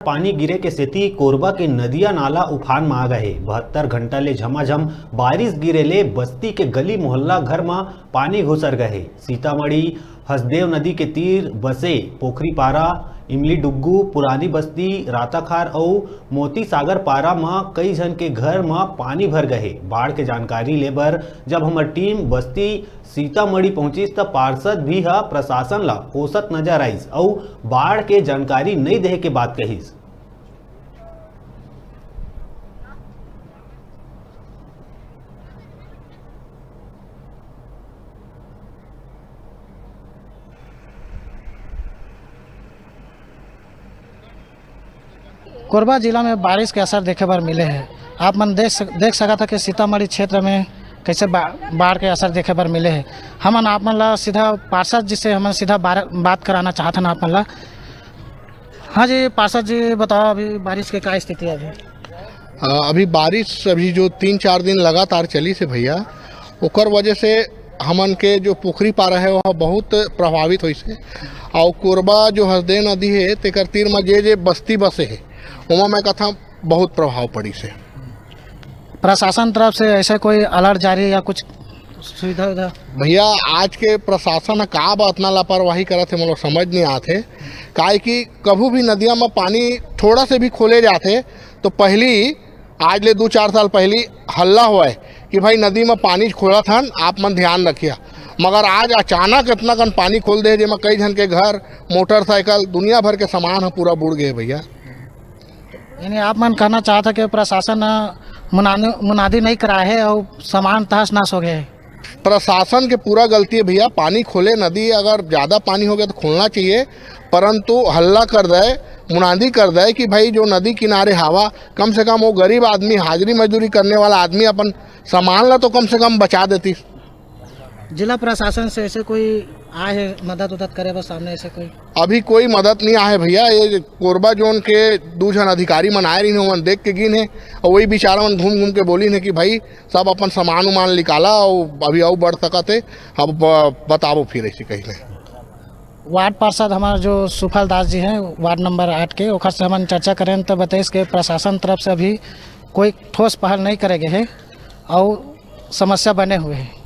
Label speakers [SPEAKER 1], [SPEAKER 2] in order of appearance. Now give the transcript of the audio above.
[SPEAKER 1] पानी गिरे के सेती कोरबा के नदिया नाला उफान में आ गए। 72 घंटा ले झमाझम बारिश गिरे ले बस्ती के गली मोहल्ला घर में पानी घुसर गए। सीतामढ़ी हसदेव नदी के तीर बसे पोखरी पारा, इमली डुग्गू, पुरानी बस्ती, राताखार और मोती सागर पारा में कई जन के घर में पानी भर गए। बाढ़ के जानकारी लेबर जब हमार टीम बस्ती सीतामढ़ी पहुंचिस तब पार्षद भी प्रशासन ला कोसत नजर आईस और बाढ़ के जानकारी नहीं दे के बात कहीस।
[SPEAKER 2] कोरबा जिला में बारिश के असर देखे बर मिले हैं। आप मन देख सका था कि सीतामढ़ी क्षेत्र में कैसे बाढ़ के असर देखे बर मिले हैं। हमन आप मन ला सीधा पार्षद जी से हमन सीधा बात कराना चाहते हैं आप मन ला। हाँ जी पार्षद जी बताओ, अभी बारिश के क्या स्थिति है?
[SPEAKER 3] अभी बारिश अभी जो 3-4 दिन लगातार चली से भैया, ओकर वजह से हमन के जो पोखरी पारा है वह बहुत प्रभावित हुई से। और कोरबा जो हसदेव नदी है तेकर तीर में जे बस्ती बसे है वहाँ मैं कथा बहुत प्रभाव पड़ी से।
[SPEAKER 2] प्रशासन तरफ से ऐसा कोई अलर्ट जारी या कुछ सुविधा उधर? भैया
[SPEAKER 3] आज के प्रशासन का इतना लापरवाही करते मतलब समझ नहीं आते। काहे कि कभी भी नदिया में पानी थोड़ा से भी खोले जाते तो पहली आज ले 2-4 साल पहली हल्ला हुआ है कि भाई नदी में पानी खोला था, आप मन ध्यान रखिए। मगर आज अचानक इतना कन पानी खोल दे जिसमें कई जन के घर, मोटरसाइकिल, दुनिया भर के सामान है पूरा बुड़ गए भैया।
[SPEAKER 2] यानी आप मन कहना चाहता कि प्रशासन मुनादी नहीं करा है और सामान तहस नहस हो गए।
[SPEAKER 3] प्रशासन के पूरा गलती है भैया। पानी खोले, नदी अगर ज़्यादा पानी हो गया तो खोलना चाहिए, परंतु हल्ला कर दे, मुनादी कर दे कि भाई जो नदी किनारे हवा, कम से कम वो गरीब आदमी, हाजिरी मजदूरी करने वाला आदमी अपन सामान ला तो कम से कम बचा देती।
[SPEAKER 2] जिला प्रशासन से ऐसे कोई आए है मदद उदद करे बस सामने ऐसे कोई?
[SPEAKER 3] अभी कोई मदद नहीं आए भैया। ये कोरबा जोन के 2 जन अधिकारी मन आए रही हैं, देख के गिन है और वही बेचारा मन घूम घूम के बोली है कि भाई सब अपन सामान उमान निकाला और अभी और बढ़ सकते, अब बताओ फिर ऐसे कहीं नहीं।
[SPEAKER 2] वार्ड पार्षद हमारे जो सुफल दास जी हैं वार्ड नंबर 8 के, ओखर से हम चर्चा करें तो बताइए कि प्रशासन तरफ से अभी कोई ठोस पहल नहीं करेंगे है और समस्या बने हुए हैं।